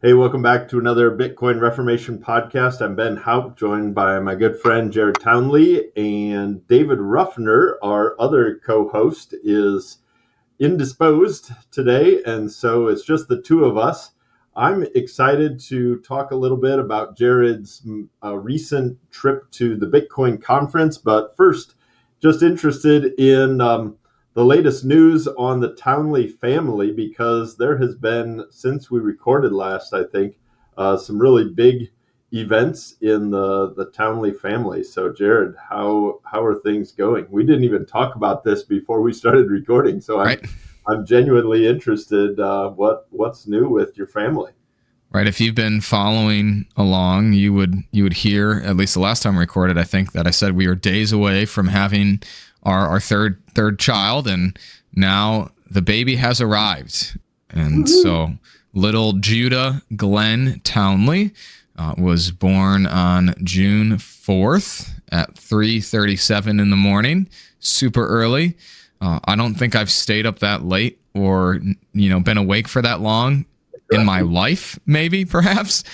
Hey, welcome back to another Bitcoin Reformation podcast. I'm Ben Haupt, joined by my good friend Jared Townley, and David Ruffner, our other co-host, is indisposed today, and so it's just the two of us. I'm excited to talk a little bit about Jared's recent trip to the Bitcoin conference, but first, just interested in the latest news on the Townley family, because there has been, since we recorded last, I think, some really big events in the Townley family. So, Jared, how are things going? We didn't even talk about this before we started recording, so I'm genuinely interested. What's new with your family? Right. If you've been following along, you would hear, at least the last time we recorded, I think that I said we were days away from having our third child, and now the baby has arrived. And so little Judah Glenn Townley was born on June 4th at 3:37 in the morning, super early. I don't think I've stayed up that late or been awake for that long in my life, maybe, perhaps.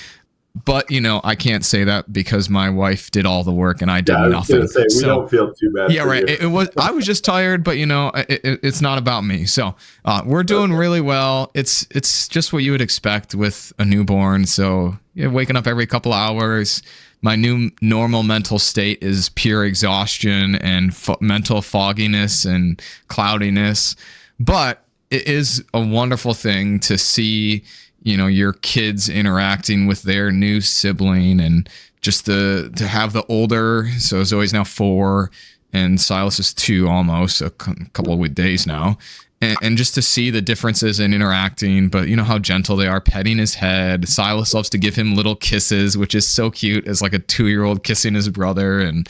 But, I can't say that because my wife did all the work and I did nothing. I was going to say, we don't feel too bad. Yeah, right. I was just tired, but, it's not about me. So we're doing really well. It's just what you would expect with a newborn. So waking up every couple hours. My new normal mental state is pure exhaustion and mental fogginess and cloudiness. But it is a wonderful thing to see your kids interacting with their new sibling, and just to have the older. So Zoe's now 4 and Silas is 2, almost a couple of days now. And just to see the differences in interacting, but how gentle they are, petting his head. Silas loves to give him little kisses, which is so cute, as like a 2-year-old kissing his brother. And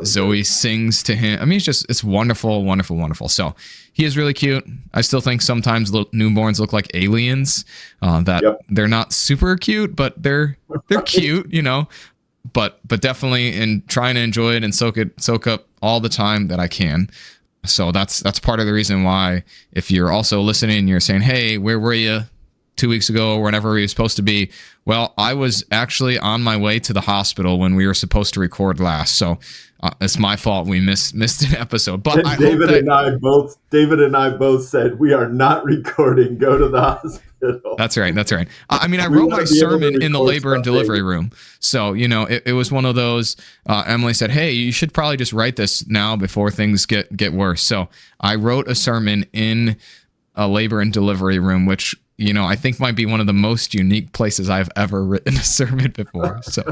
Zoe sings to him. I mean, it's wonderful, wonderful, wonderful. So he is really cute. I still think sometimes newborns look like aliens, They're not super cute, but they're cute, but definitely in trying to enjoy it and soak up all the time that I can. So that's part of the reason why, if you're also listening and you're saying, hey, where were you 2 weeks ago or whenever we were supposed to be? Well, I was actually on my way to the hospital when we were supposed to record last. So it's my fault we missed an episode. But David and I both said, we are not recording. Go to the hospital. That's right. I mean, I wrote my sermon in the labor and delivery room. So, it was one of those, Emily said, hey, you should probably just write this now before things get worse. So I wrote a sermon in a labor and delivery room, which, I think might be one of the most unique places I've ever written a sermon before. So,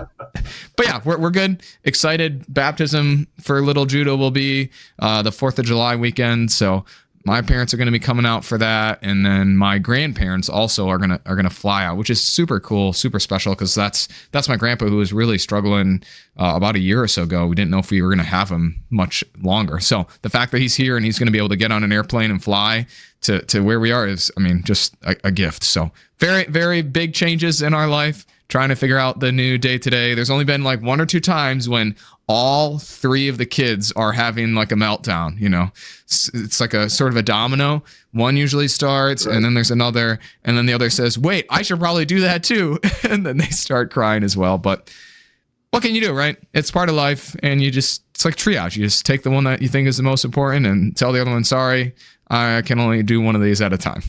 but yeah, we're good. Excited. Baptism for little Judah will be the 4th of July weekend. So my parents are going to be coming out for that, and then my grandparents also are gonna fly out, which is super cool, super special, because that's my grandpa, who was really struggling about a year or so ago. We didn't know if we were going to have him much longer. So the fact that he's here and he's going to be able to get on an airplane and fly to where we are is, I mean, just a gift. So very, very big changes in our life. Trying to figure out the new day today. There's only been like 1 or 2 times when all 3 of the kids are having like a meltdown. It's like a sort of a domino. One usually starts, right, and then there's another, and then the other says, wait, I should probably do that too. And then they start crying as well. But what can you do, right? It's part of life, and it's like triage. You just take the one that you think is the most important and tell the other one, sorry, I can only do one of these at a time.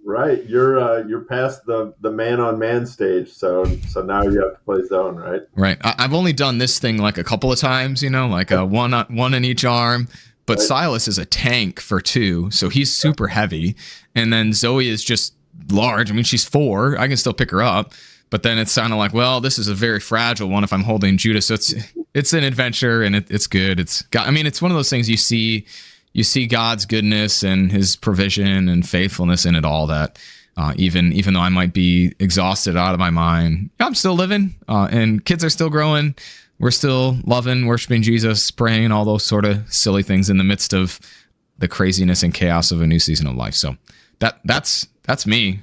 Right, you're past the man on man stage, so now you have to play zone, right? Right. I've only done this thing like a couple of times, like one in each arm. But right. Silas is a tank for 2, so he's super heavy, and then Zoe is just large. I mean, she's 4. I can still pick her up, but then it's kind of like, well, this is a very fragile one if I'm holding Judah. So it's an adventure, and it's good. It's one of those things you see God's goodness and his provision and faithfulness in it all, that even though I might be exhausted out of my mind, I'm still living, and kids are still growing. We're still loving, worshiping Jesus, praying, all those sort of silly things in the midst of the craziness and chaos of a new season of life. So that's me.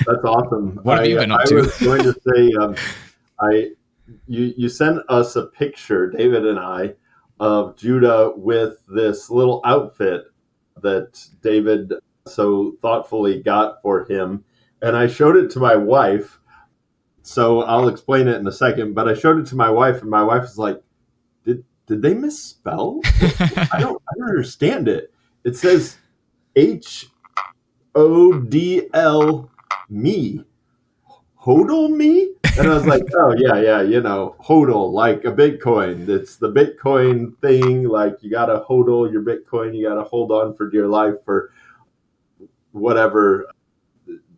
That's awesome. What have you been up to? I was going to say, you sent us a picture, David and I, of Judah with this little outfit that David so thoughtfully got for him. And I showed it to my wife, So I'll explain it in a second, but I showed it to my wife, and my wife was like, did they misspell? I don't understand it. It says HODL me. HODL me? And I was like, oh yeah, HODL, like a Bitcoin. It's the Bitcoin thing. Like you gotta HODL your Bitcoin. You gotta hold on for dear life for whatever,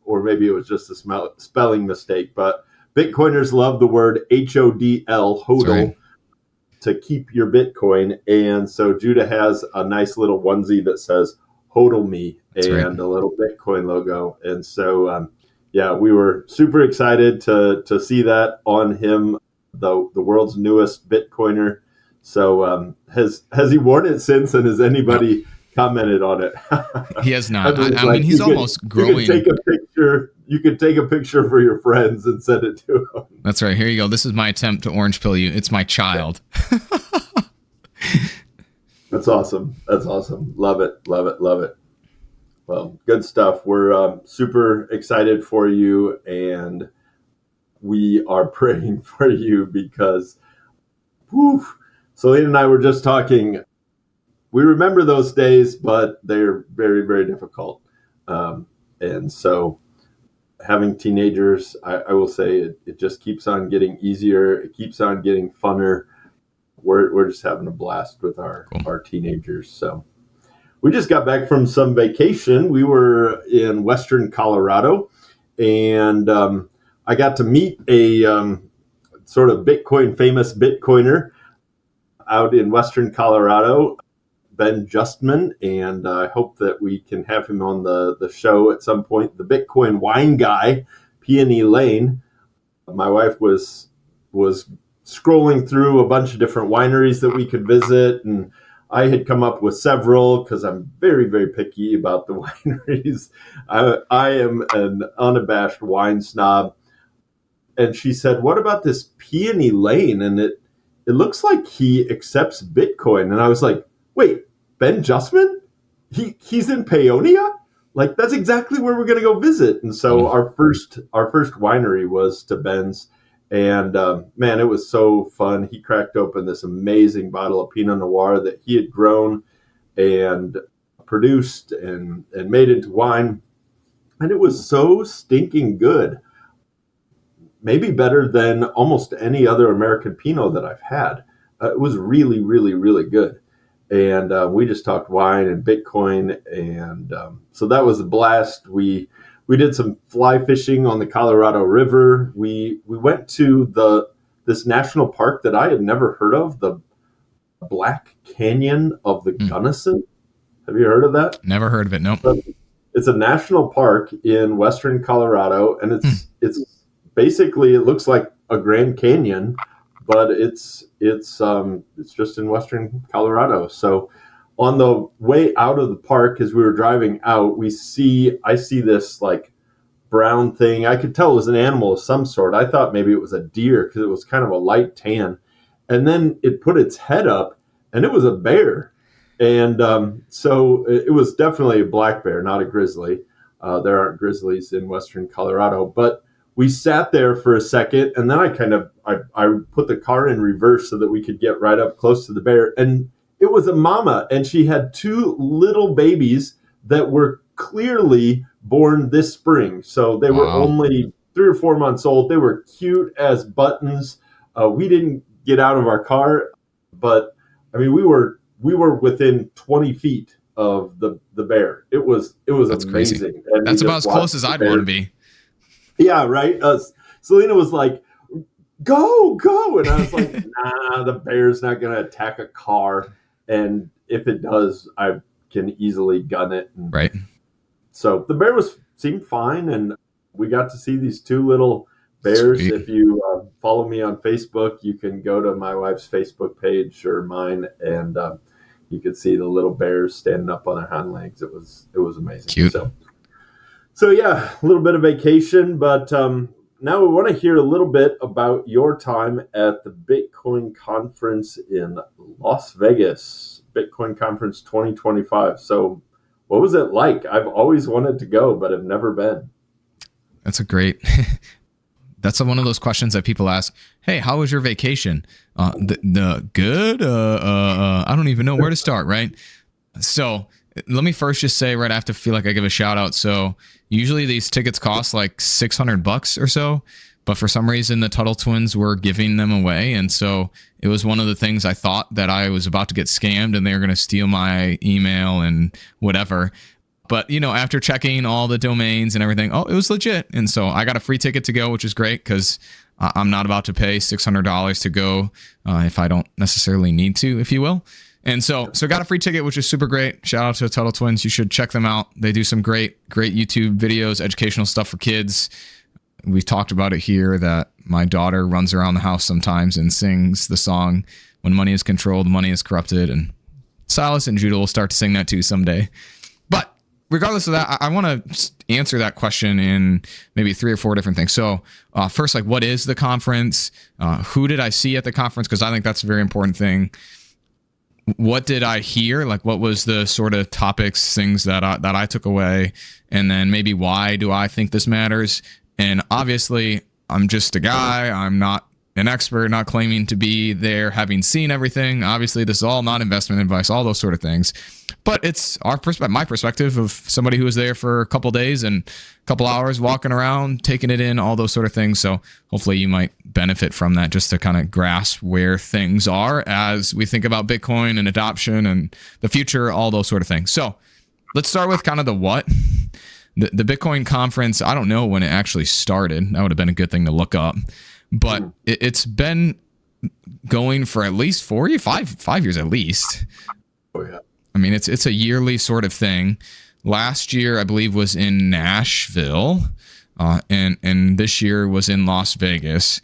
or maybe it was just a spelling mistake. But Bitcoiners love the word HODL, That's right. HODL, to keep your Bitcoin. And so Judah has a nice little onesie that says HODL me That's right. and a little Bitcoin logo. And so, yeah, we were super excited to see that on him, the world's newest Bitcoiner. So has he worn it since, and has anybody commented on it? He has not. I Like, mean, he's almost growing. You could take a picture. You could take a picture for your friends and send it to them. That's right. Here you go. This is my attempt to orange pill you. It's my child. That's awesome. That's awesome. Love it. Love it. Love it. Well, good stuff. We're super excited for you, and we are praying for you because, whew, Selena and I were just talking. We remember those days, but they're very, very difficult. And so having teenagers, I will say it just keeps on getting easier. It keeps on getting funner. We're just having a blast with our teenagers. So we just got back from some vacation. We were in Western Colorado, and I got to meet a sort of Bitcoin famous Bitcoiner out in Western Colorado, Ben Justman, and I hope that we can have him on the show at some point. The Bitcoin wine guy, Peony Lane. My wife was scrolling through a bunch of different wineries that we could visit, and I had come up with several because I'm very, very picky about the wineries. I am an unabashed wine snob. And she said, "What about this Peony Lane?" And it looks like he accepts Bitcoin. And I was like, "Wait, Ben Justman? He's in Paonia? Like that's exactly where we're going to go visit." And so our first winery was to Ben's, and man, it was so fun. He cracked open this amazing bottle of Pinot Noir that he had grown and produced and made into wine, and it was so stinking good. Maybe better than almost any other American Pinot that I've had. It was really, really, really good. And we just talked wine and Bitcoin, and so that was a blast. We did some fly fishing on the Colorado River. We went to this national park that I had never heard of, the Black Canyon of the Gunnison. Have you heard of that? Never heard of it. Nope. It's a national park in Western Colorado, and it's basically, it looks like a Grand Canyon, but it's just in Western Colorado. So on the way out of the park, as we were driving out, I see this like brown thing. I could tell it was an animal of some sort. I thought maybe it was a deer because it was kind of a light tan. And then it put its head up, and it was a bear. And so it was definitely a black bear, not a grizzly. There aren't grizzlies in Western Colorado, but we sat there for a second, and then I put the car in reverse so that we could get right up close to the bear. And it was a mama, and she had two little babies that were clearly born this spring. So they were only 3 or 4 months old. They were cute as buttons. We didn't get out of our car, but I mean, we were within 20 feet of the bear. It was That's amazing. Crazy. And that's about as close as I'd want to be. Yeah, right. Selena was like, go. And I was like, nah, the bear's not going to attack a car. And if it does, I can easily gun it. And right. So the bear seemed fine. And we got to see these two little bears. Sweet. If you follow me on Facebook, you can go to my wife's Facebook page or mine, and you can see the little bears standing up on their hind legs. It was amazing. Cute. So yeah, a little bit of vacation, but now we want to hear a little bit about your time at the Bitcoin conference in Las Vegas, Bitcoin Conference 2025. So what was it like? I've always wanted to go, but have never been. That's a great that's one of those questions that people ask. Hey, how was your vacation? The good? I don't even know where to start, right? So let me first just say, right, I have to feel like I give a shout out. So usually these tickets cost like $600 or so, but for some reason the Tuttle twins were giving them away. And so it was one of the things I thought that I was about to get scammed and they were going to steal my email and whatever. But, after checking all the domains and everything, it was legit. And so I got a free ticket to go, which is great because I'm not about to pay $600 to go if I don't necessarily need to, if you will. And so got a free ticket, which is super great. Shout out to Tuttle Twins. You should check them out. They do some great YouTube videos, educational stuff for kids. We've talked about it here that my daughter runs around the house sometimes and sings the song, "When money is controlled, money is corrupted." And Silas and Judah will start to sing that too someday. But regardless of that, I want to answer that question in maybe 3 or 4 different things. So first, like, what is the conference? Who did I see at the conference? Because I think that's a very important thing. What did I hear? Like, what was the sort of topics, things that I took away? And then maybe why do I think this matters? And obviously, I'm just a guy. I'm not an expert, not claiming to be there, having seen everything. Obviously, this is all not investment advice, all those sort of things. But it's my perspective of somebody who was there for a couple days and a couple hours walking around, taking it in, all those sort of things. So hopefully you might benefit from that just to kind of grasp where things are as we think about Bitcoin and adoption and the future, all those sort of things. So let's start with kind of the what. The Bitcoin conference, I don't know when it actually started. That would have been a good thing to look up. But it's been going for at least 5 years at least. Oh, yeah. I mean, it's a yearly sort of thing. Last year, I believe, was in Nashville, and this year was in Las Vegas.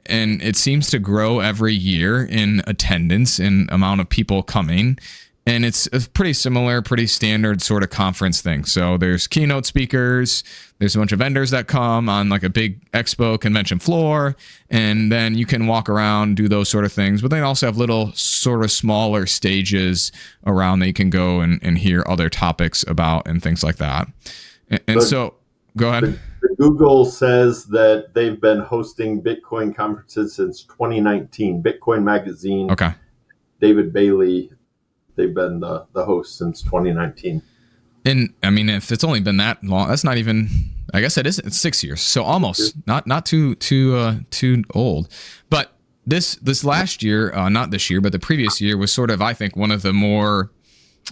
And it seems to grow every year in attendance and amount of people coming. And it's a pretty similar, pretty standard sort of conference thing. So there's keynote speakers, there's a bunch of vendors that come on like a big expo convention floor, and then you can walk around, do those sort of things. But they also have little sort of smaller stages around that you can go and hear other topics about and things like that. And so, go ahead. Google says that they've been hosting Bitcoin conferences since 2019. Bitcoin Magazine, Okay. David Bailey, they've been the host since 2019. And I mean, if it's only been that long, that's not even, I guess it is, it's 6 years. So almost not too old. But this last year, not this year, but the previous year was sort of, I think, one of the more,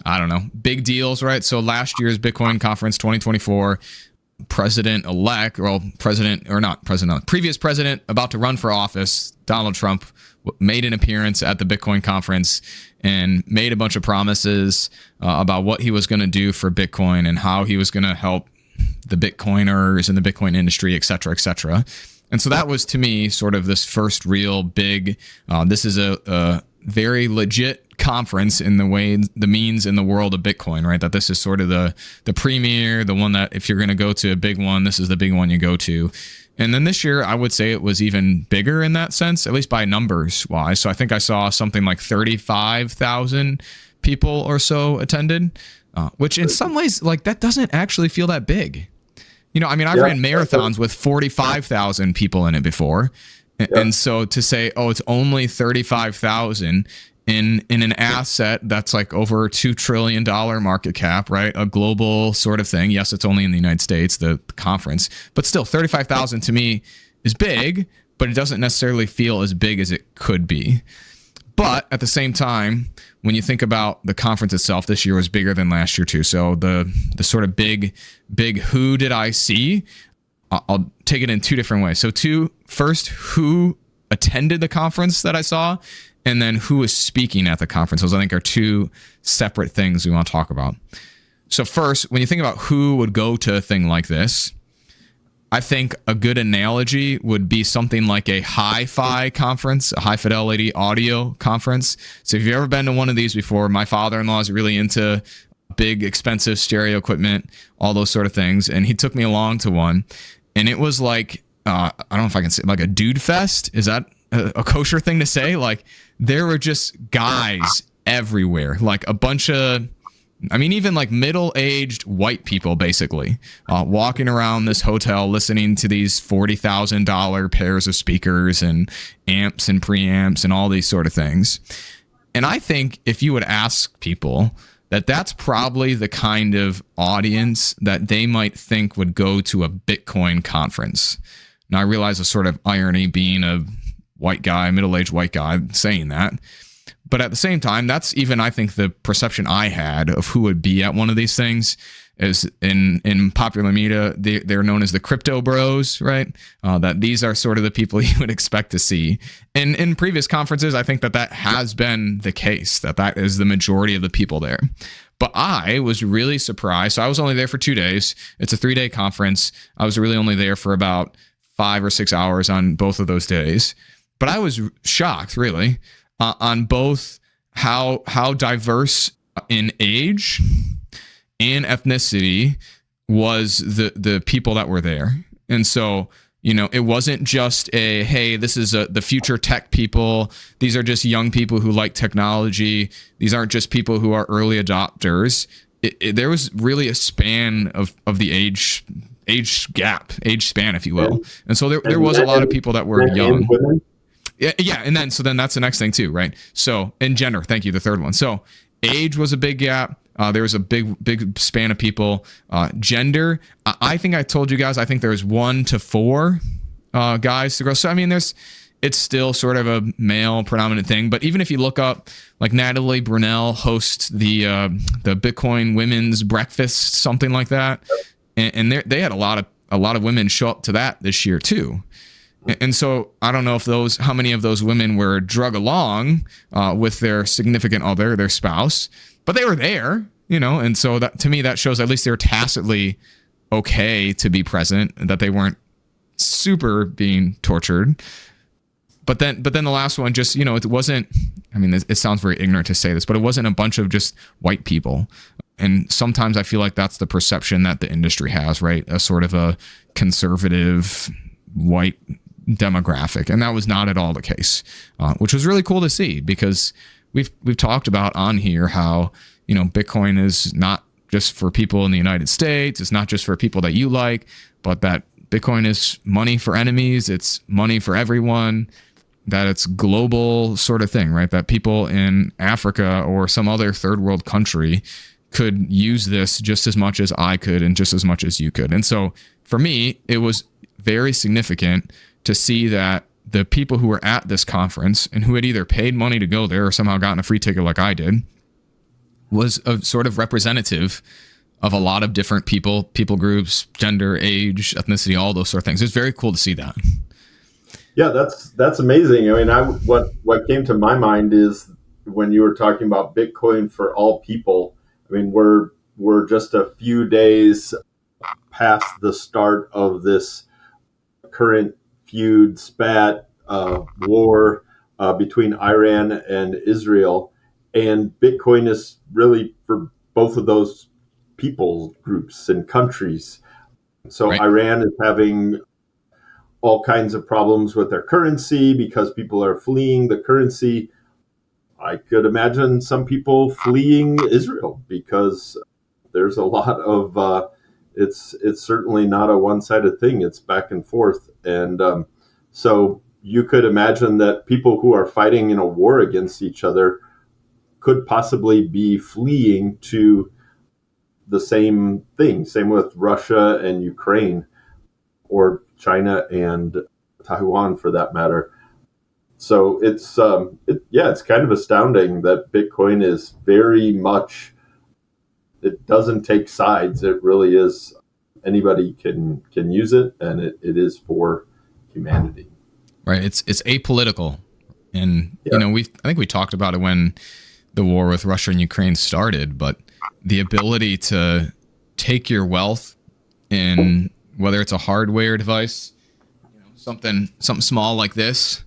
I don't know, big deals, right? So last year's Bitcoin conference 2024, previous president about to run for office, Donald Trump, made an appearance at the Bitcoin conference and made a bunch of promises about what he was going to do for Bitcoin and how he was going to help the Bitcoiners and the Bitcoin industry, et cetera, et cetera. And so that was, to me, sort of this first real big, this is a very legit conference in the way, the means in the world of Bitcoin, right? That this is sort of the premier, the one that if you're going to go to a big one, this is the big one you go to. And then this year, I would say it was even bigger in that sense, at least by numbers wise. So I think I saw something like 35,000 people or so attended, which in some ways, like, that doesn't actually feel that big. I mean, I've ran marathons with 45,000 people in it before. And so to say, it's only 35,000 in an asset that's like over $2 trillion market cap, right? A global sort of thing. Yes, it's only in the United States, the conference, but still 35,000 to me is big, but it doesn't necessarily feel as big as it could be. But at the same time, when you think about the conference itself, this year was bigger than last year too. So the sort of big who did I see? I'll take it in 2 different ways. So first, who attended the conference that I saw, and then who is speaking at the conference. Those, I think, are 2 separate things we want to talk about. So first, when you think about who would go to a thing like this, I think a good analogy would be something like a hi-fi conference, a high-fidelity audio conference. So if you've ever been to one of these before, my father-in-law is really into big, expensive stereo equipment, all those sort of things, and he took me along to one, and it was like, I don't know if I can say, like a dude fest. Is that a kosher thing to say? Like, there were just guys everywhere, like a bunch of I mean, even like middle-aged white people, basically, walking around this hotel listening to these $40,000 pairs of speakers and amps and preamps and all these sort of things. And I think if you would ask people that that's probably the kind of audience that they might think would go to a Bitcoin conference. Now, I realize a sort of irony being a white guy, middle-aged white guy saying that. But at the same time, that's even, I think, the perception I had of who would be at one of these things. Is in popular media, they're known as the crypto bros, right? That these are sort of the people you would expect to see. And in previous conferences, I think that has been the case, that is the majority of the people there. But I was really surprised. So I was only there for 2 days. It's a 3-day conference. I was really only there for about 5 or 6 hours on both of those days. But I was shocked, really, on both how diverse in age and ethnicity was the people that were there. And so, it wasn't just hey, this is the future tech people. These are just young people who like technology. These aren't just people who are early adopters. There was really a span of the age span, if you will. And so there was a lot of people that were young. Yeah, and then that's the next thing too, right? So, and gender, thank you, the third one. So age was a big gap. There was a big span of people. Gender, I think I told you guys, I think there's 1 to 4 guys to grow. So, I mean, it's still sort of a male predominant thing. But even if you look up, like Natalie Brunell hosts the Bitcoin Women's Breakfast, something like that. And they had a lot of women show up to that this year too. And so I don't know how many of those women were drug along with their significant other, their spouse, but they were there, and so that, to me, that shows at least they were tacitly okay to be present, that they weren't super being tortured. But then the last one, just, it wasn't, I mean, it sounds very ignorant to say this, but it wasn't a bunch of just white people. And sometimes I feel like that's the perception that the industry has, right? A sort of a conservative white demographic. And that was not at all the case, which was really cool to see, because we've talked about on here how, Bitcoin is not just for people in the United States. It's not just for people that you like, but that Bitcoin is money for enemies. It's money for everyone, that it's global sort of thing, right? That people in Africa or some other third world country could use this just as much as I could and just as much as you could. And so for me, it was very significant to see that the people who were at this conference and who had either paid money to go there or somehow gotten a free ticket like I did was a sort of representative of a lot of different people groups, gender, age, ethnicity, all those sort of things. It's very cool to see that. Yeah, that's amazing. I mean, what came to my mind is when you were talking about Bitcoin for all people. I mean, we're just a few days past the start of this current feud, spat, war between Iran and Israel, and Bitcoin is really for both of those people groups and countries. So right. Iran is having all kinds of problems with their currency because people are fleeing the currency. I could imagine some people fleeing Israel because there's a lot of it's certainly not a one-sided thing. It's back and forth. And so you could imagine that people who are fighting in a war against each other could possibly be fleeing to the same thing. Same with Russia and Ukraine, or China and Taiwan for that matter. So it's kind of astounding that Bitcoin is very much, it doesn't take sides. It really is, anybody can use it, and it is for humanity. Right. It's apolitical. And, I think we talked about it when the war with Russia and Ukraine started, but the ability to take your wealth in, whether it's a hardware device, something small like this,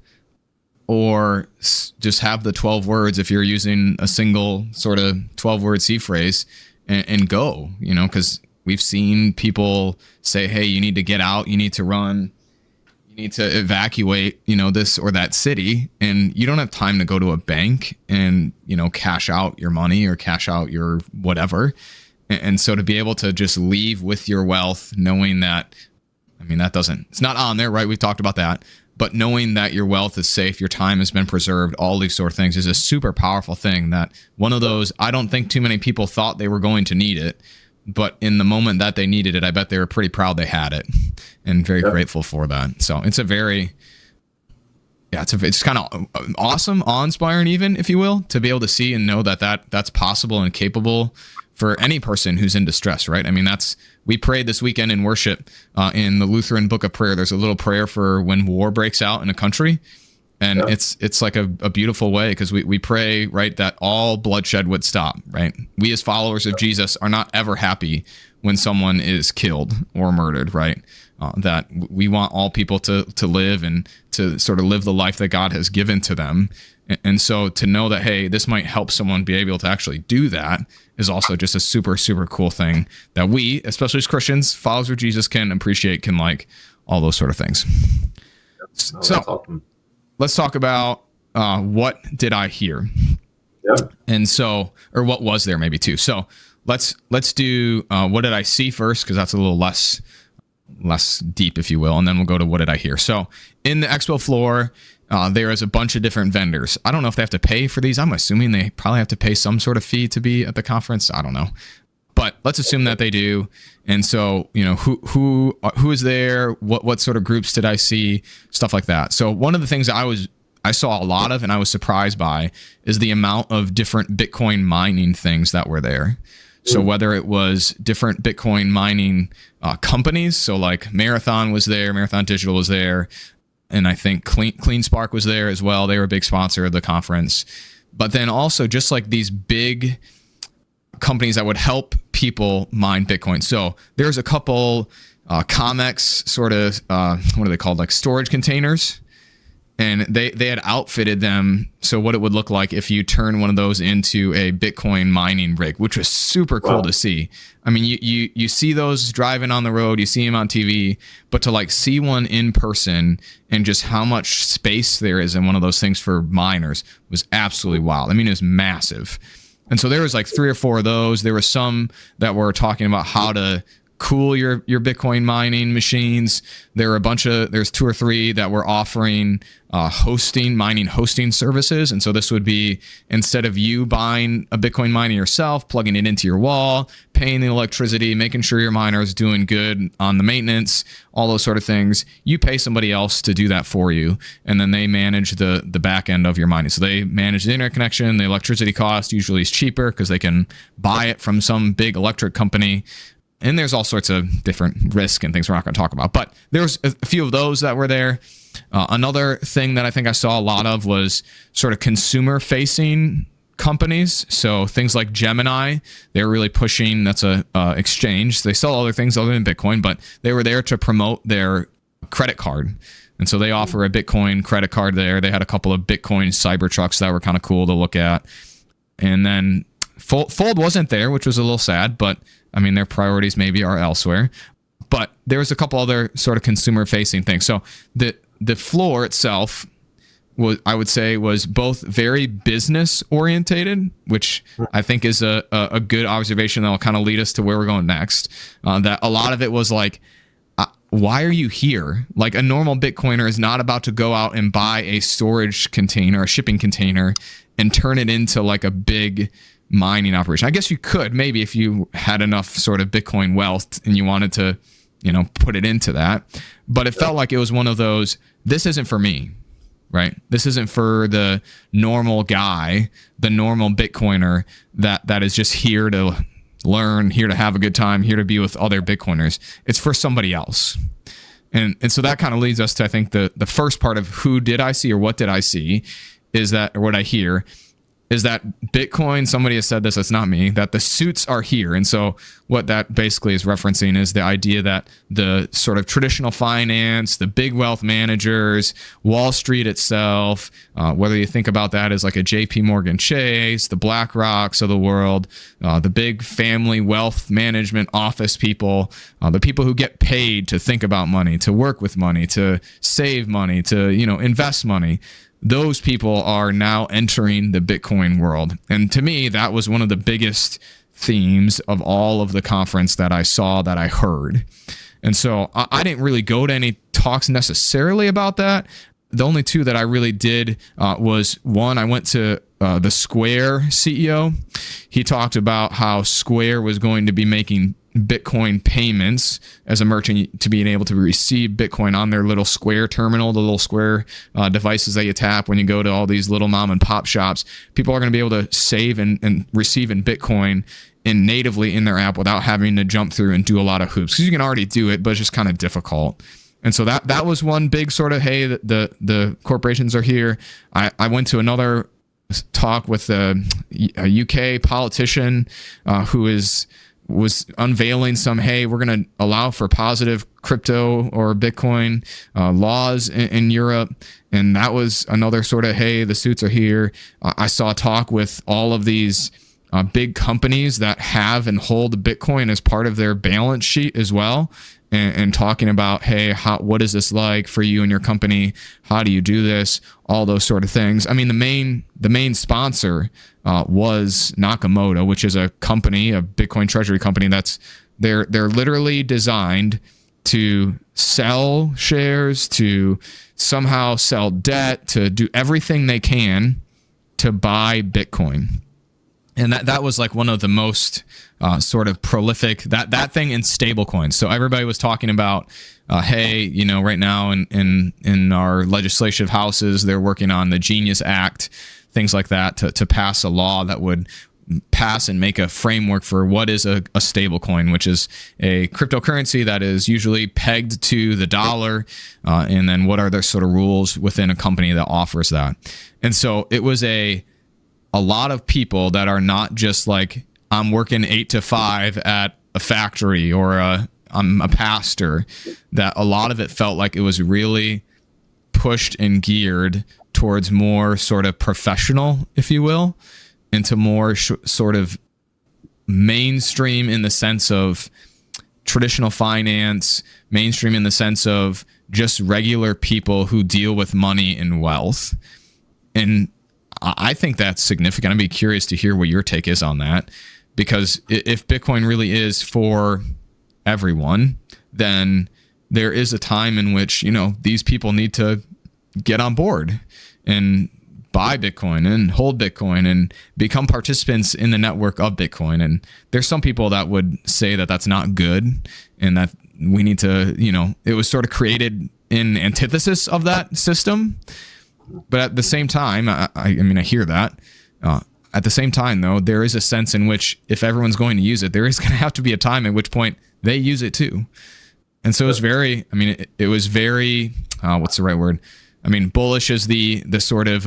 or just have the 12 words if you're using a single sort of 12-word C phrase and go, because we've seen people say, hey, you need to get out, you need to run, need to evacuate, this or that city, and you don't have time to go to a bank and, cash out your money or cash out your whatever. And so to be able to just leave with your wealth, knowing that, it's not on there, right? We've talked about that. But knowing that your wealth is safe, your time has been preserved, all these sort of things is a super powerful thing. That one of those, I don't think too many people thought they were going to need it. But in the moment that they needed it, I bet they were pretty proud they had it and very grateful for that. So it's it's kind of awesome, awe-inspiring even, if you will, to be able to see and know that's possible and capable for any person who's in distress, right? We prayed this weekend in worship in the Lutheran Book of Prayer. There's a little prayer for when war breaks out in a country. And it's like a beautiful way, because we pray, right, that all bloodshed would stop, right? We as followers of Jesus are not ever happy when someone is killed or murdered, right? That we want all people to live and to sort of live the life that God has given to them. And so to know that, hey, this might help someone be able to actually do that is also just a super, super cool thing that we, especially as Christians, followers of Jesus, can appreciate, can like, all those sort of things. Oh, so awesome. Let's talk about what did I hear? Yeah. And so, or what was there maybe too. So let's do what did I see first, because that's a little less deep, if you will, and then we'll go to what did I hear. So in the expo floor, there is a bunch of different vendors. I don't know if they have to pay for these. I'm assuming they probably have to pay some sort of fee to be at the conference. I don't know. But let's assume that they do. And so, who is there? What sort of groups did I see? Stuff like that. So one of the things I saw a lot of and I was surprised by is the amount of different Bitcoin mining things that were there. So whether it was different Bitcoin mining companies, so like Marathon was there, Marathon Digital was there, and I think Clean Spark was there as well. They were a big sponsor of the conference. But then also just like these big companies that would help people mine Bitcoin. So there's a couple COMEX sort of, what are they called? Like storage containers. And they had outfitted them. So what it would look like if you turn one of those into a Bitcoin mining rig, which was super cool to see. You see those driving on the road, you see them on TV, but to like see one in person and just how much space there is in one of those things for miners was absolutely wild. It was massive. And so there was like 3 or 4 of those. There were some that were talking about how to cool your Bitcoin mining machines. There were there's 2 or 3 that were offering mining hosting services. And so this would be, instead of you buying a Bitcoin miner yourself, plugging it into your wall, paying the electricity, making sure your miner is doing good on the maintenance, all those sort of things, you pay somebody else to do that for you. And then they manage the back end of your mining. So they manage the internet connection, the electricity cost usually is cheaper because they can buy it from some big electric company. And there's all sorts of different risk and things we're not going to talk about. But there's a few of those that were there. Another thing that I think I saw a lot of was sort of consumer-facing companies. So things like Gemini, they're really pushing, that's a exchange. They sell other things other than Bitcoin, but they were there to promote their credit card. And so they offer a Bitcoin credit card there. They had a couple of Bitcoin Cybertrucks that were kind of cool to look at. And then Fold wasn't there, which was a little sad, but their priorities maybe are elsewhere. But there was a couple other sort of consumer-facing things. So the floor itself I would say was both very business-orientated, which I think is a good observation that will kind of lead us to where we're going next. That a lot of it was like, why are you here? Like, a normal Bitcoiner is not about to go out and buy a storage container, a shipping container, and turn it into like a big mining operation. I guess you could, maybe, if you had enough sort of Bitcoin wealth and you wanted to, put it into that. But it felt like it was one of those, this isn't for me, right? This isn't for the normal guy, the normal Bitcoiner that is just here to learn, here to have a good time, here to be with other Bitcoiners. It's for somebody else. And so that kind of leads us to, I think, the first part of who did I see or what did I see is that, or what I hear, is that Bitcoin, somebody has said this, it's not me, that the suits are here. And so what that basically is referencing is the idea that the sort of traditional finance, the big wealth managers, Wall Street itself, whether you think about that as like a JP Morgan Chase, the BlackRocks of the world, the big family wealth management office people, the people who get paid to think about money, to work with money, to save money, to, invest money. Those people are now entering the Bitcoin world. And to me, that was one of the biggest themes of all of the conference that I saw, that I heard. And so I didn't really go to any talks necessarily about that. The only two that I really did was one, I went to the Square CEO. He talked about how Square was going to be making Bitcoin payments as a merchant, to being able to receive Bitcoin on their little Square terminal, the little Square devices that you tap when you go to all these little mom and pop shops. People are going to be able to save and receive in Bitcoin natively in their app without having to jump through and do a lot of hoops, because you can already do it, but it's just kind of difficult. And so that was one big sort of, hey, the corporations are here. I went to another talk with a UK politician who was unveiling some, hey, we're going to allow for positive crypto or Bitcoin laws in Europe. And that was another sort of, hey, the suits are here. I saw a talk with all of these big companies that have and hold Bitcoin as part of their balance sheet as well. And talking about, hey, what is this like for you and your company? How do you do this? All those sort of things. I mean, the main sponsor was Nakamoto, which is a company, a Bitcoin Treasury company they're literally designed to sell shares, to somehow sell debt, to do everything they can to buy Bitcoin. And that was like one of the most sort of prolific, that thing in stablecoins. So everybody was talking about, hey, right now in our legislative houses, they're working on the Genius Act, things like that, to pass a law that would pass and make a framework for what is a stablecoin, which is a cryptocurrency that is usually pegged to the dollar, and then what are the sort of rules within a company that offers that. And so it was a lot of people that are not just like, I'm working 8 to 5 at a factory, or I'm a pastor, that a lot of it felt like it was really pushed and geared towards more sort of professional, if you will, into more sort of mainstream in the sense of traditional finance, mainstream in the sense of just regular people who deal with money and wealth. And I think that's significant. I'd be curious to hear what your take is on that, because if Bitcoin really is for everyone, then there is a time in which, these people need to get on board and buy Bitcoin and hold Bitcoin and become participants in the network of Bitcoin. And there's some people that would say that that's not good, and that we need to, it was sort of created in antithesis of that system. But at the same time, I mean, I hear that. At the same time, though, there is a sense in which if everyone's going to use it, there is going to have to be a time at which point they use it too. And so it's very, I mean, it was very, what's the right word? I mean, bullish is the sort of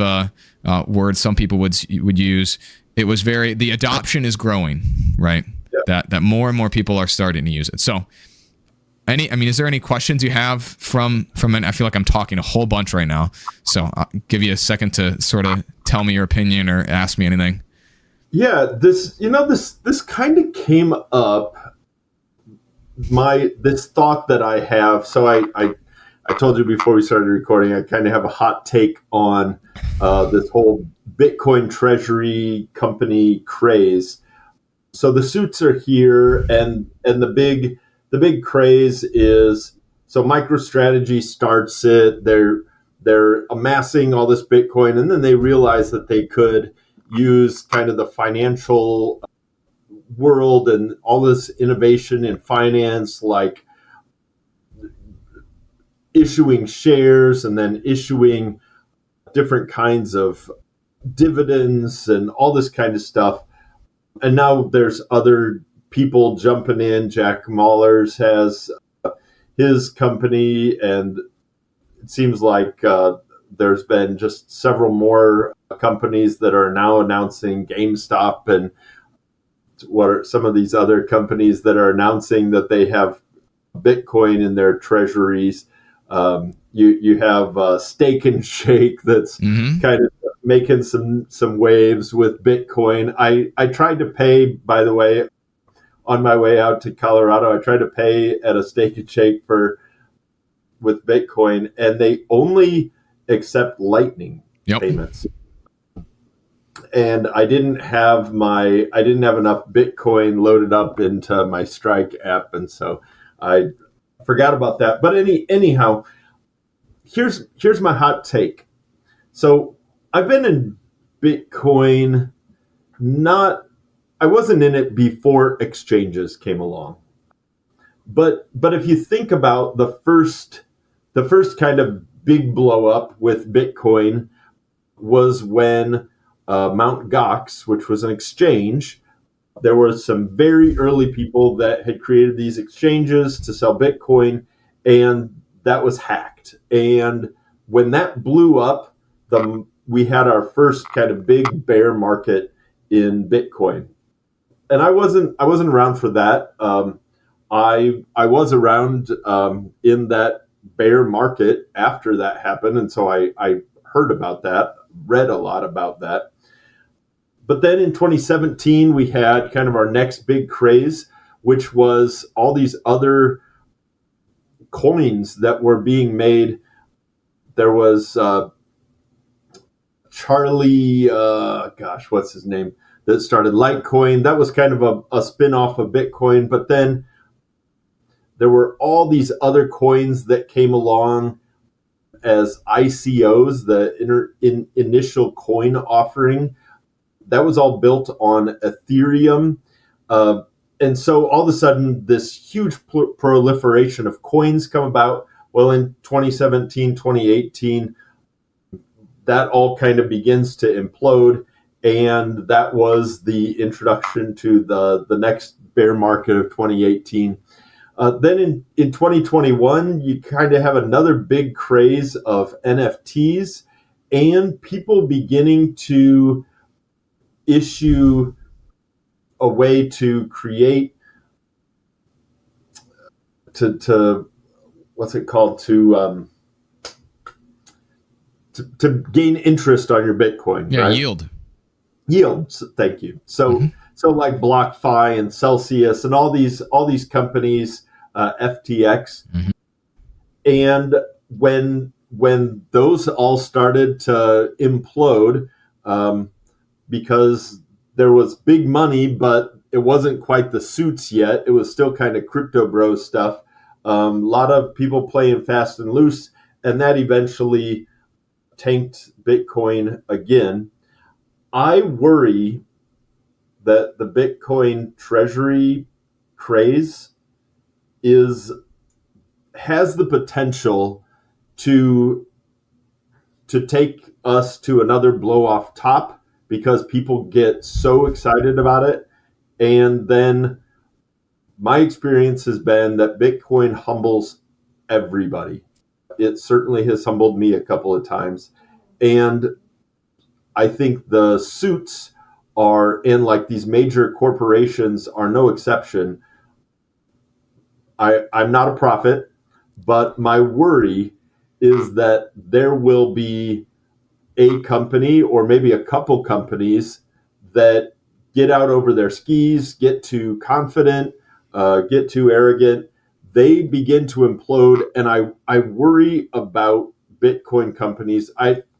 word some people would use. It was very, the adoption is growing, right? Yeah. That more and more people are starting to use it. So is there any questions you have from it? I feel like I'm talking a whole bunch right now, so I'll give you a second to sort of tell me your opinion or ask me anything. Yeah, this kind of came up, this thought that I have. So I told you before we started recording, I kind of have a hot take on this whole Bitcoin Treasury company craze. So the suits are here, and the big craze is, so MicroStrategy starts it. They're amassing all this Bitcoin, and then they realize that they could use kind of the financial world and all this innovation in finance, like issuing shares and then issuing different kinds of dividends and all this kind of stuff. And now there's other people jumping in. Jack Mallers has his company, and it seems like there's been just several more companies that are now announcing, GameStop, and what are some of these other companies that are announcing that they have Bitcoin in their treasuries. You have Steak and Shake that's kind of making some waves with Bitcoin. I tried to pay, by the way, on my way out to Colorado. I tried to pay at a Steak and Shake with Bitcoin, and they only accept Lightning payments. And I didn't have enough Bitcoin loaded up into my Strike app, and so I forgot about that. But anyhow, here's my hot take. So I've been in Bitcoin, I wasn't in it before exchanges came along. But if you think about the first kind of big blow up with Bitcoin was when Mt. Gox, which was an exchange, there were some very early people that had created these exchanges to sell Bitcoin, and that was hacked. And when that blew up, we had our first kind of big bear market in Bitcoin. And I wasn't around for that. I was around in that bear market after that happened, and so I heard about that, read a lot about that. But then in 2017, we had kind of our next big craze, which was all these other coins that were being made. There was Charlie, what's his name, that started Litecoin. That was kind of a spin-off of Bitcoin. But then there were all these other coins that came along as ICOs, the initial coin offering. That was all built on Ethereum. And so all of a sudden, this huge proliferation of coins come about. Well, in 2017, 2018, that all kind of begins to implode. And that was the introduction to the next bear market of 2018. Then in 2021, you kind of have another big craze of NFTs and people beginning to issue a way to create to what's it called to gain interest on your Bitcoin. Yeah, right? Yield. Thank you. So so like BlockFi and Celsius and all these companies, FTX, and when those all started to implode, because there was big money, but it wasn't quite the suits yet. It was still kind of crypto bro stuff. A lot of people playing fast and loose, and that eventually tanked Bitcoin again. I worry that the Bitcoin Treasury craze has the potential to take us to another blow off top, because people get so excited about it. And then my experience has been that Bitcoin humbles everybody. It certainly has humbled me a couple of times. And I think the suits are in, like, these major corporations are no exception. I'm not a prophet, but my worry is that there will be a company or maybe a couple companies that get out over their skis, get too confident, get too arrogant. They begin to implode, and I worry about Bitcoin companies.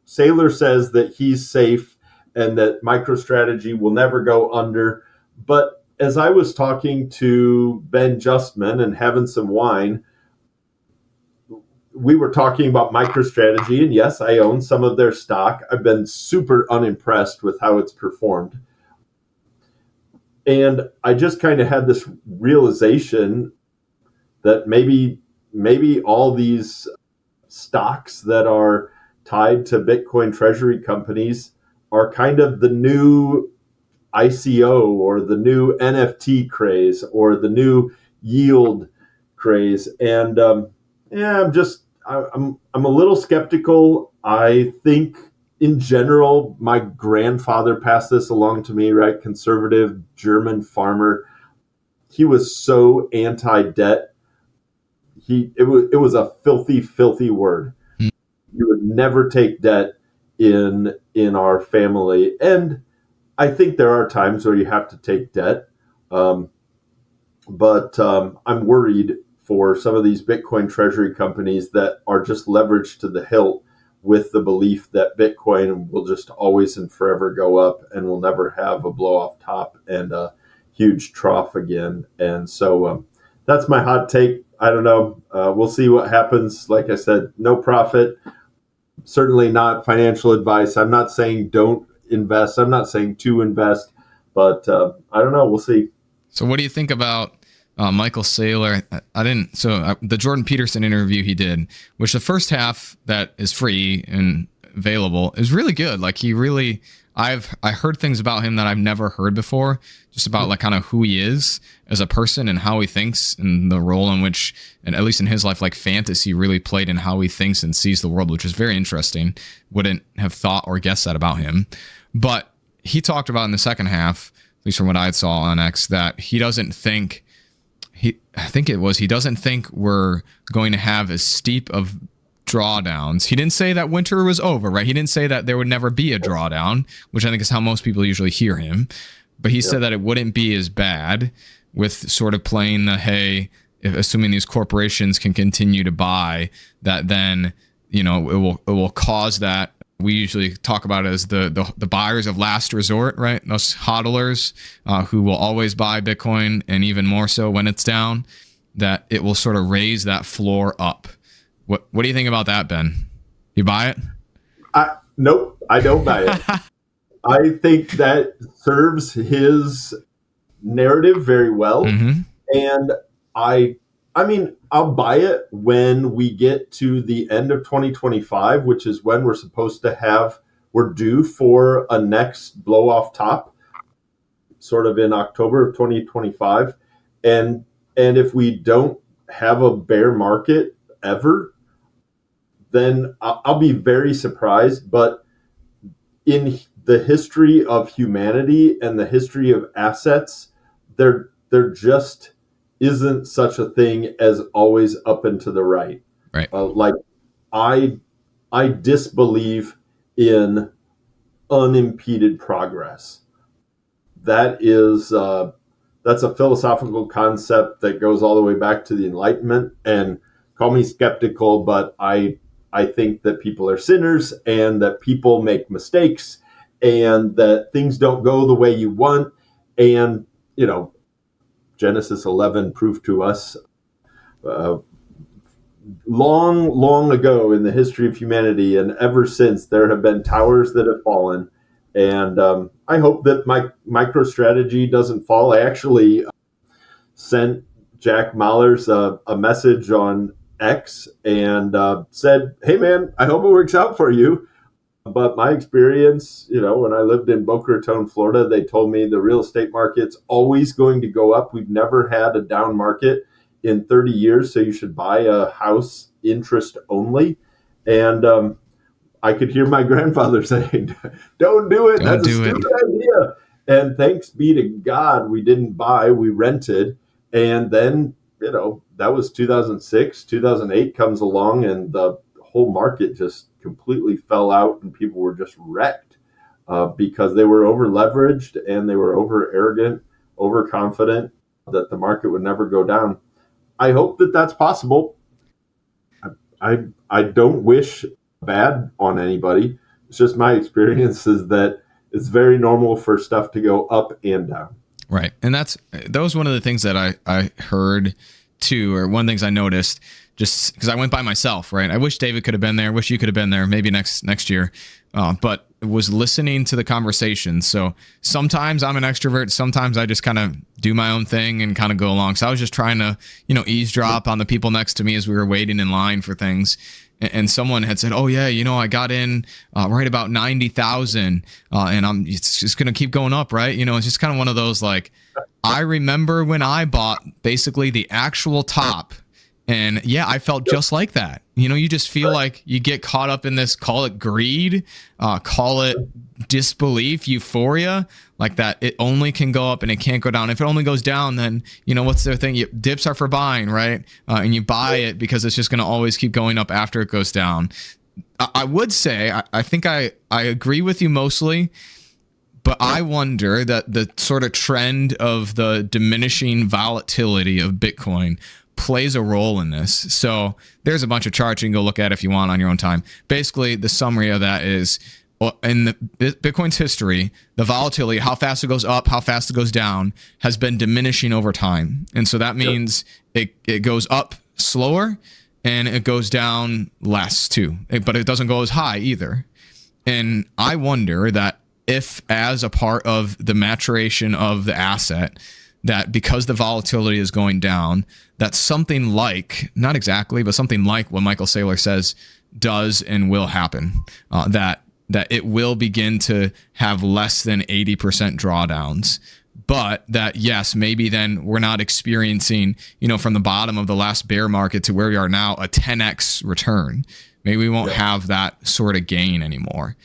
Saylor says that he's safe and that MicroStrategy will never go under. But as I was talking to Ben Justman and having some wine, we were talking about MicroStrategy, and yes, I own some of their stock. I've been super unimpressed with how it's performed. And I just kind of had this realization that maybe all these stocks that are tied to Bitcoin Treasury companies are kind of the new ICO or the new NFT craze or the new yield craze. And I'm a little skeptical. I think in general, my grandfather passed this along to me, right? Conservative German farmer. He was so anti-debt. It was a filthy, filthy word. You would never take debt in our family, and I think there are times where you have to take debt, um, but I'm worried for some of these Bitcoin treasury companies that are just leveraged to the hilt with the belief that Bitcoin will just always and forever go up and will never have a blow off top and a huge trough again. And so that's my hot take. I don't know. We'll see what happens. Like I said, no profit, certainly not financial advice. I'm not saying don't invest. I'm not saying to invest, but I don't know. We'll see. So what do you think about Michael Saylor? I didn't. So the Jordan Peterson interview he did, which the first half that is free and available is really good. Like he really, I heard things about him that I've never heard before, just about like kind of who he is as a person and how he thinks and the role in which, and at least in his life, like fantasy really played in how he thinks and sees the world, which is very interesting. Wouldn't have thought or guessed that about him. But he talked about in the second half, at least from what I saw on X, that he doesn't think, he doesn't think we're going to have as steep of drawdowns. He didn't say that winter was over, right? He didn't say that there would never be a drawdown, which I think is how most people usually hear him. But he said that it wouldn't be as bad, with sort of playing the, hey, assuming these corporations can continue to buy, that then, you know, it will cause that. We usually talk about it as the buyers of last resort, right? Those hodlers who will always buy Bitcoin, and even more so when it's down, that it will sort of raise that floor up. What do you think about that, Ben? You buy it? Nope, I don't buy it. I think that serves his narrative very well. Mm-hmm. And I mean, I'll buy it when we get to the end of 2025, which is when we're due for a next blow off top, sort of in October of 2025. And if we don't have a bear market ever, then I'll be very surprised. But in the history of humanity and the history of assets, there just isn't such a thing as always up and to the right. Right. Like I disbelieve in unimpeded progress. That's a philosophical concept that goes all the way back to the Enlightenment. And call me skeptical, but I think that people are sinners and that people make mistakes and that things don't go the way you want. And, you know, Genesis 11 proved to us long, long ago in the history of humanity, and ever since, there have been towers that have fallen. And I hope that my MicroStrategy doesn't fall. I actually sent Jack Mallers a message on X and said, hey, man, I hope it works out for you. But my experience, you know, when I lived in Boca Raton, Florida, they told me the real estate market's always going to go up. We've never had a down market in 30 years, so you should buy a house interest only. And I could hear my grandfather saying, don't do it. That's a stupid idea. And thanks be to God, we didn't buy, we rented. And then, you know, that was 2006, 2008 comes along, and the whole market just completely fell out, and people were just wrecked because they were over leveraged and they were over arrogant, overconfident that the market would never go down. I hope that that's possible. I don't wish bad on anybody. It's just my experience is that it's very normal for stuff to go up and down. Right. And that was one of the things that I heard too, or one of the things I noticed, just because I went by myself, right? I wish David could have been there. Wish you could have been there. Maybe next year. But was listening to the conversation. So sometimes I'm an extrovert. Sometimes I just kind of do my own thing and kind of go along. So I was just trying to, you know, eavesdrop on the people next to me as we were waiting in line for things. And someone had said, oh, yeah, you know, I got in right about 90,000 and it's just going to keep going up, right? You know, it's just kind of one of those, like, I remember when I bought basically the actual top And yeah, I felt just like that. You just feel like you get caught up in this, call it greed, call it disbelief, euphoria, like that it only can go up and it can't go down. If it only goes down, then, what's their thing? Dips are for buying, right? And you buy it because it's just going to always keep going up after it goes down. I would say, I think I agree with you mostly, but I wonder that the sort of trend of the diminishing volatility of Bitcoin plays a role in this. So there's a bunch of charts you can go look at if you want on your own time. Basically, the summary of that is, in the Bitcoin's history, the volatility, how fast it goes up, how fast it goes down, has been diminishing over time. And so that means it goes up slower and it goes down less too, but it doesn't go as high either. And I wonder that if, as a part of the maturation of the asset, that because the volatility is going down, that something like, not exactly, but something like what Michael Saylor says does and will happen, that it will begin to have less than 80% drawdowns. But that, yes, maybe then we're not experiencing, from the bottom of the last bear market to where we are now, a 10x return. Maybe we won't have that sort of gain anymore.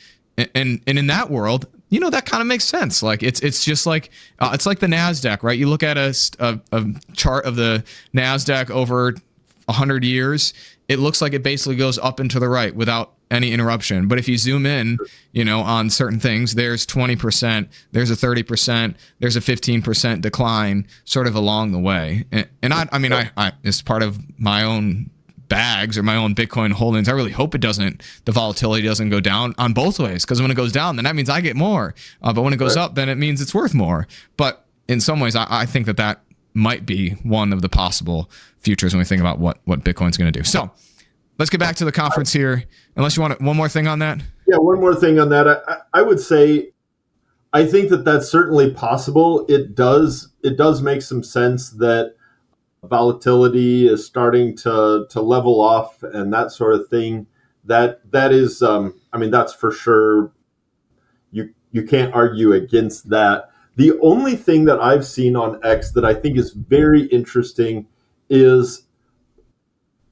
And in that world, that kind of makes sense. Like it's just like it's like the NASDAQ, right? You look at a chart of the NASDAQ over 100 years, it looks like it basically goes up and to the right without any interruption. But if you zoom in, on certain things, there's 20%, there's a 30%, there's a 15% decline sort of along the way. And I as part of my own bags or my own Bitcoin holdings, I really hope the volatility doesn't go down on both ways, because when it goes down, then that means I get more. But when it goes up, then it means it's worth more. But in some ways, I think that might be one of the possible futures when we think about what Bitcoin's going to do. So let's get back to the conference here. Unless you want one more thing on that? Yeah, one more thing on that. I would say, I think that that's certainly possible. It does make some sense that volatility is starting to level off and that sort of thing. That is, that's for sure. You can't argue against that. The only thing that I've seen on X that I think is very interesting is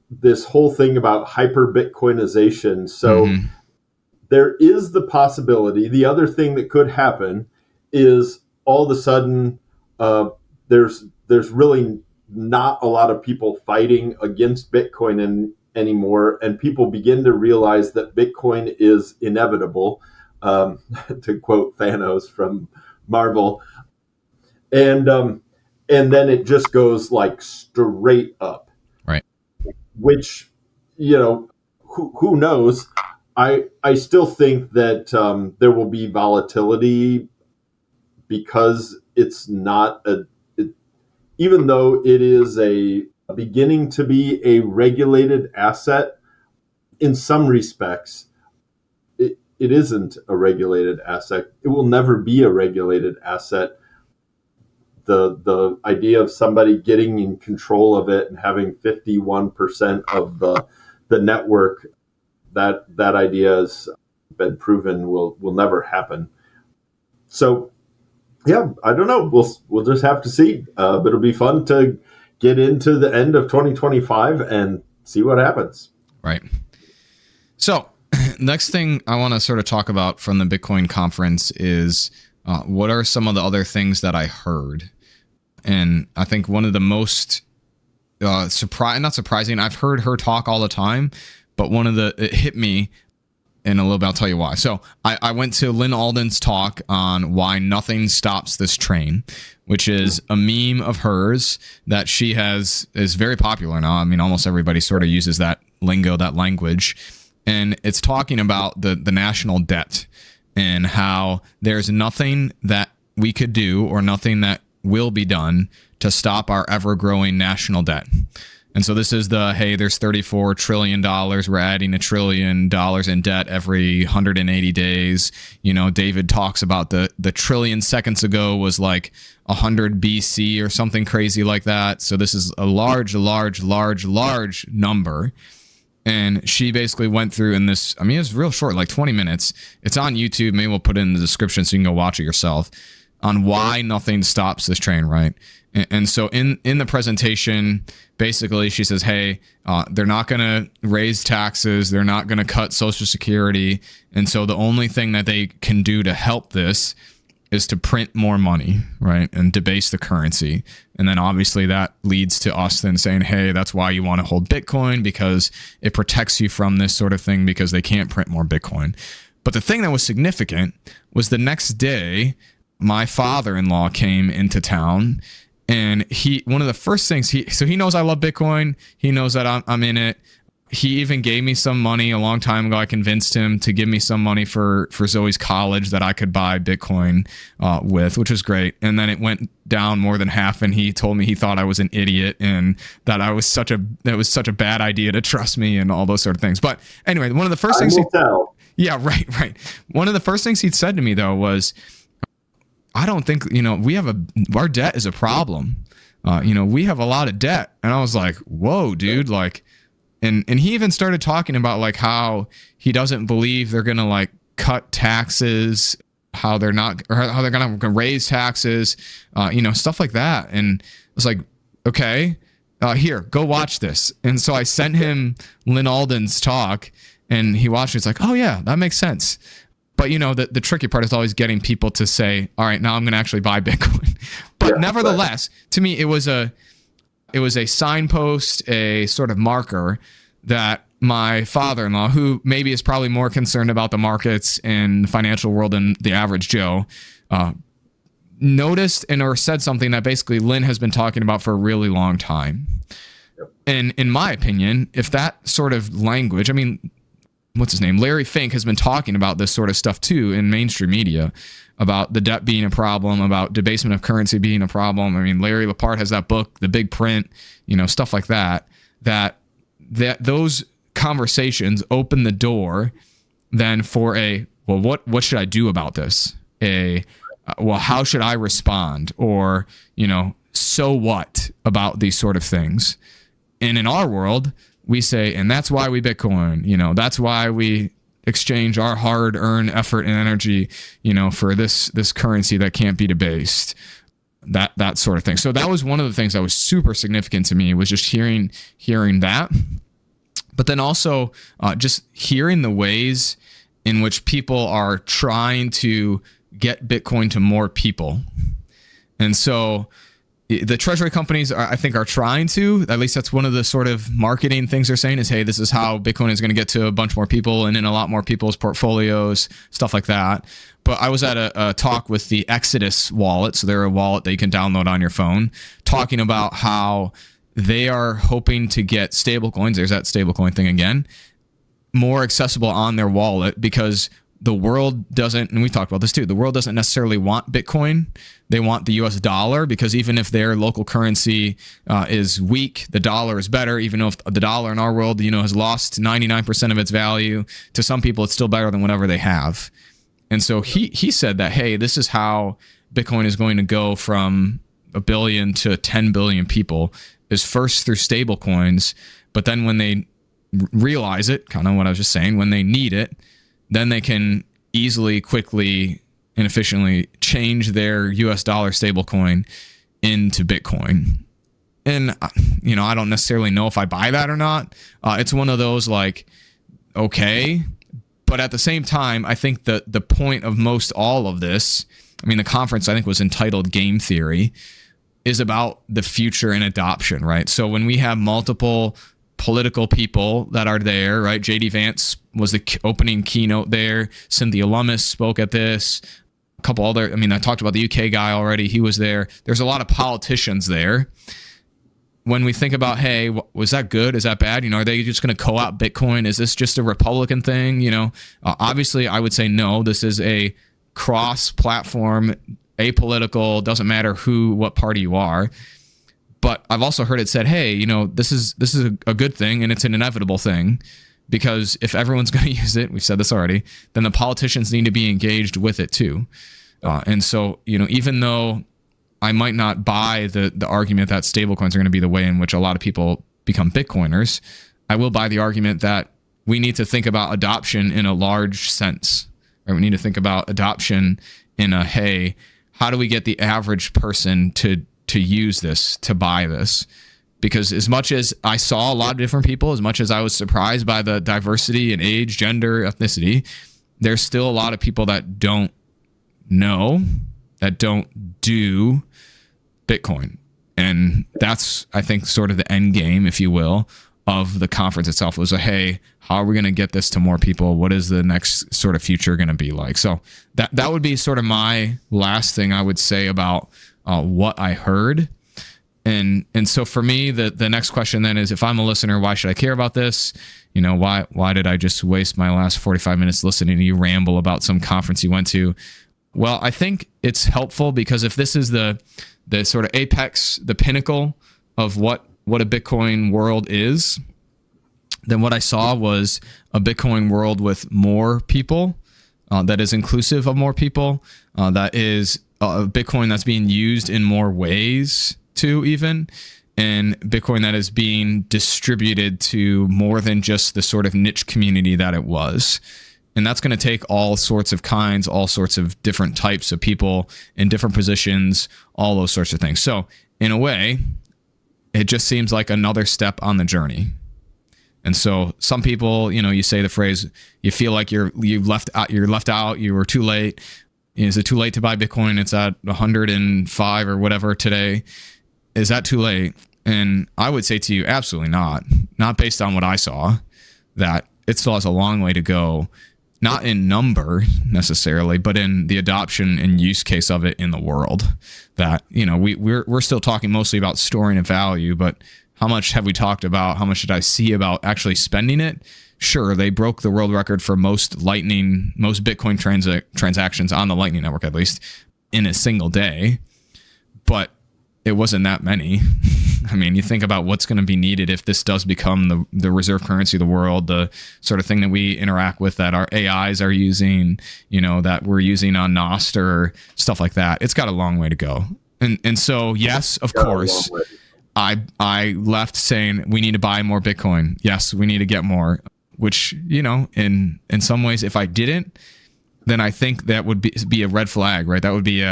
this whole thing about hyper Bitcoinization. So there is the possibility. The other thing that could happen is all of a sudden there's really not a lot of people fighting against Bitcoin anymore, and people begin to realize that Bitcoin is inevitable, to quote Thanos from Marvel, and then it just goes like straight up, right? Which, who knows? I still think that there will be volatility because it's not even though it is beginning to be a regulated asset, in some respects, it isn't a regulated asset. It will never be a regulated asset. The idea of somebody getting in control of it and having 51% of the network, that idea has been proven will never happen. So, yeah, I don't know. We'll just have to see. But it'll be fun to get into the end of 2025 and see what happens. Right. So, next thing I want to sort of talk about from the Bitcoin conference is what are some of the other things that I heard. And I think one of the most not surprising, I've heard her talk all the time, but it hit me in a little bit. I'll tell you why. So I went to Lynn Alden's talk on why nothing stops this train, which is a meme of hers that she is very popular now. I mean, almost everybody sort of uses that lingo, that language. And it's talking about the national debt and how there's nothing that we could do or nothing that will be done to stop our ever-growing national debt. And so this is there's $34 trillion. We're adding $1 trillion in debt every 180 days. David talks about the trillion seconds ago was like 100 BC or something crazy like that. So this is a large number. And she basically went through in this, it was real short, like 20 minutes. It's on YouTube. Maybe we'll put it in the description so you can go watch it yourself. on why nothing stops this train, right? And so in the presentation, basically she says, hey, they're not going to raise taxes. They're not going to cut Social Security. And so the only thing that they can do to help this is to print more money, right? And debase the currency. And then obviously that leads to us then saying, hey, that's why you want to hold Bitcoin, because it protects you from this sort of thing, because they can't print more Bitcoin. But the thing that was significant was the next day, my father-in-law came into town, and one of the first things he knows I love Bitcoin. He knows that I'm in it. He even gave me some money a long time ago. I convinced him to give me some money for Zoe's college that I could buy Bitcoin with, which was great. And then it went down more than half, and he told me he thought I was an idiot and that that was such a bad idea to trust me and all those sort of things. But anyway, one of the first things yeah, right. One of the first things he'd said to me though was, I don't think, our debt is a problem. We have a lot of debt. And I was like, whoa, dude, like, and he even started talking about like how he doesn't believe they're going to like cut taxes, how they're going to raise taxes, stuff like that. And I was like, okay, here, go watch this. And so I sent him Lynn Alden's talk, and he watched it. It's like, oh yeah, that makes sense. But the tricky part is always getting people to say, all right, now I'm going to actually buy Bitcoin. But nevertheless, to me, it was a signpost, a sort of marker that my father-in-law, who maybe is probably more concerned about the markets and the financial world than the average Joe, noticed or said something that basically Lynn has been talking about for a really long time. Yep. And in my opinion, if that sort of language, I mean, what's his name? Larry Fink has been talking about this sort of stuff too in mainstream media, about the debt being a problem, about debasement of currency being a problem. I mean, Larry Lepard has that book, The Big Print, stuff like that those conversations open the door then for what should I do about this? How should I respond? Or, so what about these sort of things? And in our world, we say, and that's why we Bitcoin, that's why we exchange our hard-earned effort and energy, for this currency that can't be debased, that sort of thing. So that was one of the things that was super significant to me, was just hearing that. But then also just hearing the ways in which people are trying to get Bitcoin to more people. And so the Treasury companies, I think, are trying to, at least that's one of the sort of marketing things they're saying is, hey, this is how Bitcoin is going to get to a bunch more people and in a lot more people's portfolios, stuff like that. But I was at a talk with the Exodus wallet, so they're a wallet that you can download on your phone, talking about how they are hoping to get stablecoins, there's that stablecoin thing again, more accessible on their wallet, because the world doesn't, and we talked about this too, the world doesn't necessarily want Bitcoin. They want the US dollar, because even if their local currency is weak, the dollar is better. Even though if the dollar in our world, has lost 99% of its value, to some people it's still better than whatever they have. And so he said that, hey, this is how Bitcoin is going to go from 1 billion to 10 billion people, is first through stable coins, but then when they realize it, kind of what I was just saying, when they need it, then they can easily, quickly, and efficiently change their US dollar stablecoin into Bitcoin. And, I don't necessarily know if I buy that or not. It's one of those like, okay. But at the same time, I think that the point of most all of this, the conference I think was entitled Game Theory, is about the future and adoption, right? So when we have multiple political people that are there, right? J.D. Vance was the opening keynote there. Cynthia Lummis spoke at this. A couple other, I talked about the UK guy already. He was there. There's a lot of politicians there. When we think about, hey, was that good? Is that bad? Are they just going to co-opt Bitcoin? Is this just a Republican thing? Obviously, I would say no. This is a cross-platform, apolitical, doesn't matter what party you are. But I've also heard it said, hey, this is a good thing, and it's an inevitable thing, because if everyone's going to use it, we've said this already, then the politicians need to be engaged with it too. And so, even though I might not buy the argument that stablecoins are going to be the way in which a lot of people become Bitcoiners, I will buy the argument that we need to think about adoption in a large sense. Right? We need to think about adoption in a, hey, how do we get the average person to use this, to buy this? Because as much as I saw a lot of different people, as much as I was surprised by the diversity in age, gender, ethnicity, there's still a lot of people that don't know, that don't do Bitcoin. And that's, I think, sort of the end game, if you will, of the conference itself. It was hey, how are we going to get this to more people? What is the next sort of future going to be like? So that would be sort of my last thing I would say about what I heard. And so for me, the next question then is, if I'm a listener, why should I care about this? Why did I just waste my last 45 minutes listening to you ramble about some conference you went to? Well, I think it's helpful because if this is the sort of apex, the pinnacle of what a Bitcoin world is, then what I saw was a Bitcoin world with more people, that is inclusive of more people, that is a Bitcoin that's being used in more ways too, even, and Bitcoin that is being distributed to more than just the sort of niche community that it was. And that's going to take all sorts of kinds, all sorts of different types of people in different positions, all those sorts of things. So in a way, it just seems like another step on the journey. And so some people, you say the phrase, you feel like you're left out, you were too late. Is it too late to buy Bitcoin? It's at 105 or whatever today. Is that too late? And I would say to you, absolutely not. Not based on what I saw, that it still has a long way to go. Not in number necessarily, but in the adoption and use case of it in the world. That, we're still talking mostly about storing a value, but how much have we talked about? How much did I see about actually spending it? Sure, they broke the world record for most Bitcoin transactions on the Lightning Network, at least, in a single day. But it wasn't that many. I mean, you think about what's going to be needed if this does become the reserve currency of the world, the sort of thing that we interact with, that our AIs are using, that we're using on Nostr, stuff like that. It's got a long way to go. And so, yes, of course, I left saying we need to buy more Bitcoin. Yes, we need to get more, which, in some ways, if I didn't, then I think that would be a red flag, right? That would be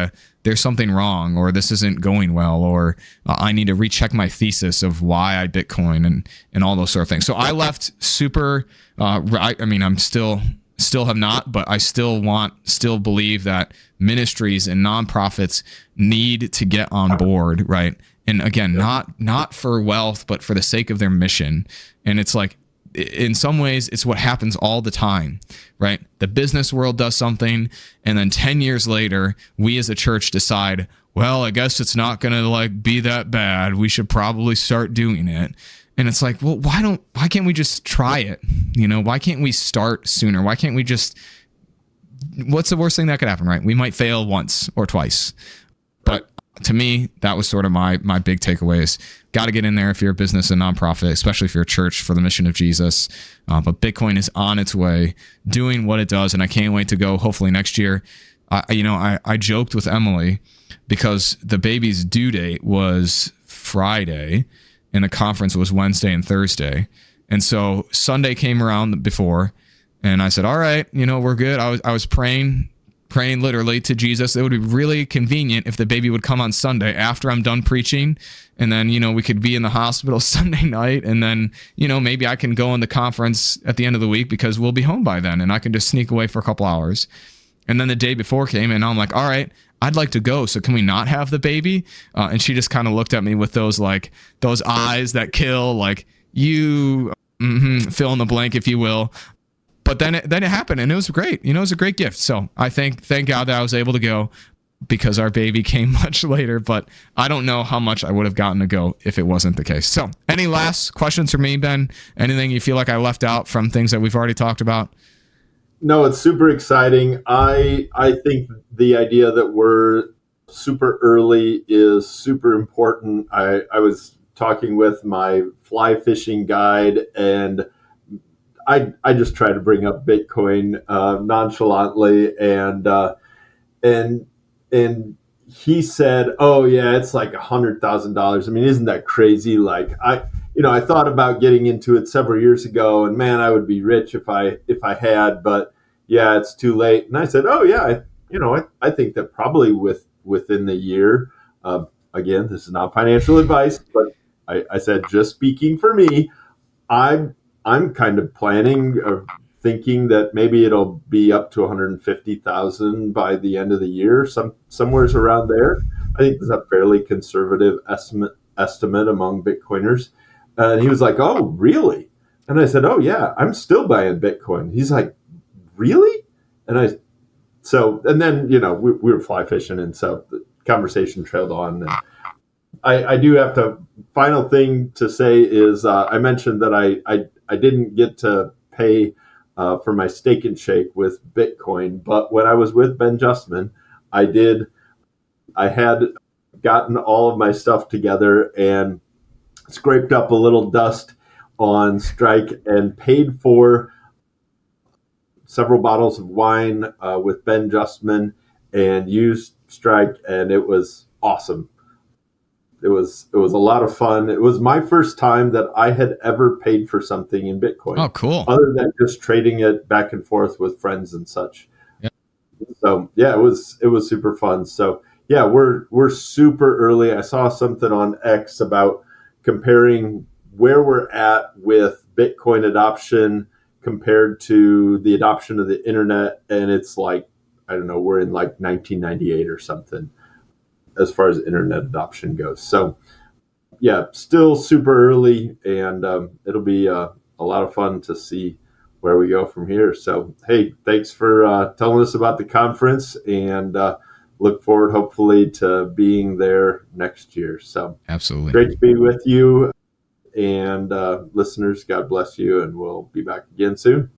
there's something wrong, or this isn't going well, or I need to recheck my thesis of why I Bitcoin and all those sort of things. So I left super, I'm still have not, but I still believe that ministries and nonprofits need to get on board, right? And again, not for wealth, but for the sake of their mission. And it's like, in some ways, it's what happens all the time, right? The business world does something, and then 10 years later, we as a church decide, well, I guess it's not going to be that bad. We should probably start doing it. And it's like, well, why can't we just try it? Why can't we start sooner? Why can't we just, what's the worst thing that could happen, right? We might fail once or twice. But to me, that was sort of my big takeaways. Got to get in there if you're a business and nonprofit, especially if you're a church for the mission of Jesus. But Bitcoin is on its way, doing what it does, and I can't wait to go. Hopefully next year. I joked with Emily because the baby's due date was Friday, and the conference was Wednesday and Thursday, and so Sunday came around before, and I said, "All right, we're good." I was praying literally to Jesus. It would be really convenient if the baby would come on Sunday after I'm done preaching, and then we could be in the hospital Sunday night, and then maybe I can go on the conference at the end of the week because we'll be home by then, and I can just sneak away for a couple hours. And then the day before came, and I'm like, all right, I'd like to go, so can we not have the baby? And she just kind of looked at me with those eyes that kill, like, you fill in the blank, if you will. But then it happened, and it was great. It was a great gift. So I thank God that I was able to go, because our baby came much later. But I don't know how much I would have gotten to go if it wasn't the case. So any last questions for me, Ben? Anything you feel like I left out from things that we've already talked about? No, it's super exciting. I think the idea that we're super early is super important. I was talking with my fly fishing guide, and I just try to bring up Bitcoin nonchalantly, and he said, "Oh yeah, it's like $100,000. I mean, isn't that crazy? Like I thought about getting into it several years ago, and man, I would be rich if I had, but yeah, it's too late." And I said, "Oh yeah, I think that probably with within the year. Again, this is not financial advice, but I said, just speaking for me, I'm kind of planning or thinking that maybe it'll be up to 150,000 by the end of the year, somewhere's around there. I think that's a fairly conservative estimate among Bitcoiners. And he was like, "Oh, really?" And I said, "Oh, yeah, I'm still buying Bitcoin." He's like, "Really?" And and then, we were fly fishing. And so the conversation trailed on. And I do have to, final thing to say is I mentioned that I didn't get to pay for my Steak and Shake with Bitcoin. But when I was with Ben Justman, I did. I had gotten all of my stuff together and scraped up a little dust on Strike and paid for several bottles of wine with Ben Justman and used Strike, and it was awesome. It was a lot of fun. It was my first time that I had ever paid for something in Bitcoin. Oh, cool. Other than just trading it back and forth with friends and such. Yeah. So yeah, it was super fun. So yeah, we're super early. I saw something on X about comparing where we're at with Bitcoin adoption compared to the adoption of the internet, and it's like, I don't know, we're in like 1998 or something as far as internet adoption goes. So yeah, still super early, and it'll be a lot of fun to see where we go from here. So hey, thanks for telling us about the conference, and look forward hopefully to being there next year. So absolutely great to be with you, and listeners, God bless you, and we'll be back again soon.